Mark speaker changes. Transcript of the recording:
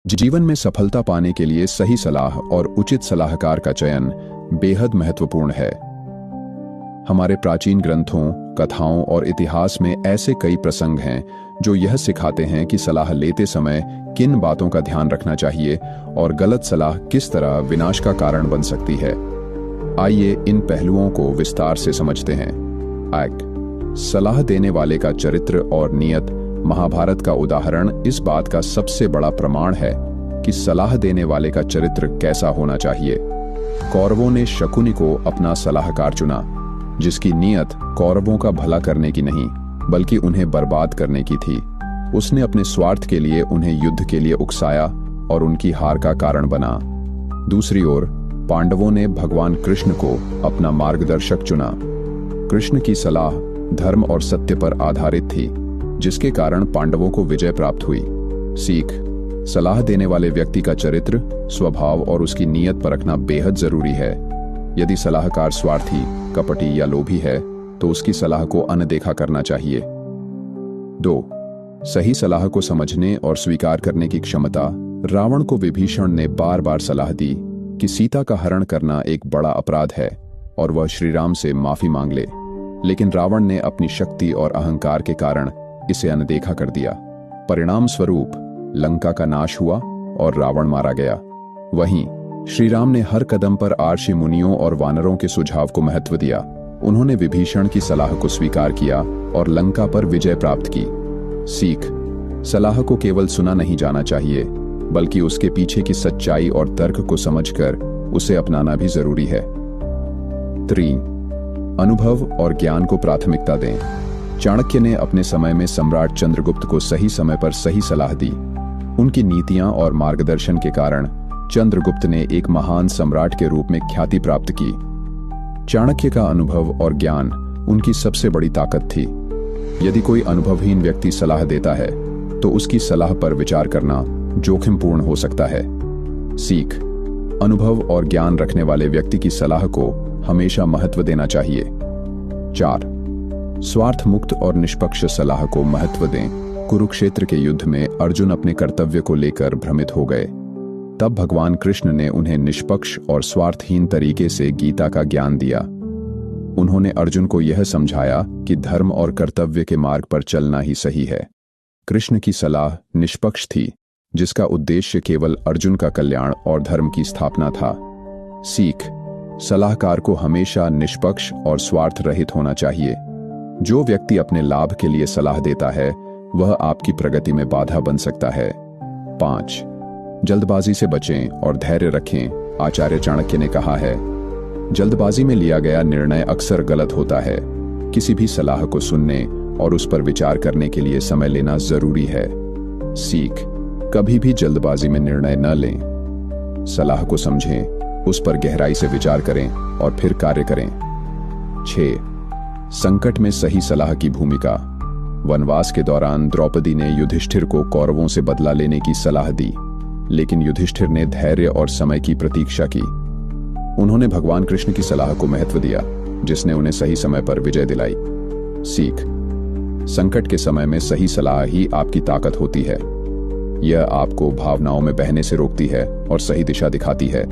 Speaker 1: जीवन में सफलता पाने के लिए सही सलाह और उचित सलाहकार का चयन बेहद महत्वपूर्ण है। हमारे प्राचीन ग्रंथों, कथाओं और इतिहास में ऐसे कई प्रसंग हैं जो यह सिखाते हैं कि सलाह लेते समय किन बातों का ध्यान रखना चाहिए और गलत सलाह किस तरह विनाश का कारण बन सकती है। आइए इन पहलुओं को विस्तार से समझते हैं। सलाह देने वाले का चरित्र और नियत महाभारत का उदाहरण इस बात का सबसे बड़ा प्रमाण है कि सलाह देने वाले का चरित्र कैसा होना चाहिए। कौरवों ने शकुनी को अपना सलाहकार चुना, जिसकी नियत कौरवों का भला करने की नहीं बल्कि उन्हें बर्बाद करने की थी। उसने अपने स्वार्थ के लिए उन्हें युद्ध के लिए उकसाया और उनकी हार का कारण बना। दूसरी ओर पांडवों ने भगवान कृष्ण को अपना मार्गदर्शक चुना। कृष्ण की सलाह धर्म और सत्य पर आधारित थी, जिसके कारण पांडवों को विजय प्राप्त हुई। सीख: सलाह देने वाले व्यक्ति का चरित्र, स्वभाव और उसकी नीयत परखना बेहद जरूरी है। यदि सलाहकार स्वार्थी, कपटी या लोभी है तो उसकी सलाह को अनदेखा करना चाहिए। 2. सही सलाह को समझने और स्वीकार करने की क्षमता। रावण को विभीषण ने बार बार सलाह दी कि सीता का हरण करना एक बड़ा अपराध है और वह श्रीराम से माफी मांग ले, लेकिन रावण ने अपनी शक्ति और अहंकार के कारण इसे अनदेखा कर दिया। परिणाम स्वरूप लंका का नाश हुआ और रावण मारा गया। वहीं श्रीराम ने हर कदम पर आर्षि मुनियों और वानरों के सुझाव को महत्व दिया। उन्होंने विभीषण की सलाह को स्वीकार किया और लंका पर विजय प्राप्त की। सीख: सलाह को केवल सुना नहीं जाना चाहिए, बल्कि उसके पीछे की सच्चाई और तर्क को समझकर उसे अपनाना भी जरूरी है। 3. अनुभव और ज्ञान को प्राथमिकता दें। चाणक्य ने अपने समय में सम्राट चंद्रगुप्त को सही समय पर सही सलाह दी। उनकी नीतियां और मार्गदर्शन के कारण चंद्रगुप्त ने एक महान सम्राट के रूप में ख्याति प्राप्त की। चाणक्य का अनुभव और ज्ञान उनकी सबसे बड़ी ताकत थी। यदि कोई अनुभवहीन व्यक्ति सलाह देता है तो उसकी सलाह पर विचार करना जोखिमपूर्ण हो सकता है। सीख: अनुभव और ज्ञान रखने वाले व्यक्ति की सलाह को हमेशा महत्व देना चाहिए। 4. स्वार्थ मुक्त और निष्पक्ष सलाह को महत्व दें। कुरुक्षेत्र के युद्ध में अर्जुन अपने कर्तव्य को लेकर भ्रमित हो गए। तब भगवान कृष्ण ने उन्हें निष्पक्ष और स्वार्थहीन तरीके से गीता का ज्ञान दिया। उन्होंने अर्जुन को यह समझाया कि धर्म और कर्तव्य के मार्ग पर चलना ही सही है। कृष्ण की सलाह निष्पक्ष थी, जिसका उद्देश्य केवल अर्जुन का कल्याण और धर्म की स्थापना था। सीख: सलाहकार को हमेशा निष्पक्ष और स्वार्थ रहित होना चाहिए। जो व्यक्ति अपने लाभ के लिए सलाह देता है वह आपकी प्रगति में बाधा बन सकता है। 5. जल्दबाजी से बचें और धैर्य रखें। आचार्य चाणक्य ने कहा है, जल्दबाजी में लिया गया निर्णय अक्सर गलत होता है। किसी भी सलाह को सुनने और उस पर विचार करने के लिए समय लेना जरूरी है। सीख: कभी भी जल्दबाजी में निर्णय न लें। सलाह को समझें, उस पर गहराई से विचार करें और फिर कार्य करें। 6. संकट में सही सलाह की भूमिका। वनवास के दौरान द्रौपदी ने युधिष्ठिर को कौरवों से बदला लेने की सलाह दी, लेकिन युधिष्ठिर ने धैर्य और समय की प्रतीक्षा की। उन्होंने भगवान कृष्ण की सलाह को महत्व दिया, जिसने उन्हें सही समय पर विजय दिलाई। सीख: संकट के समय में सही सलाह ही आपकी ताकत होती है। यह आपको भावनाओं में बहने से रोकती है और सही दिशा दिखाती है।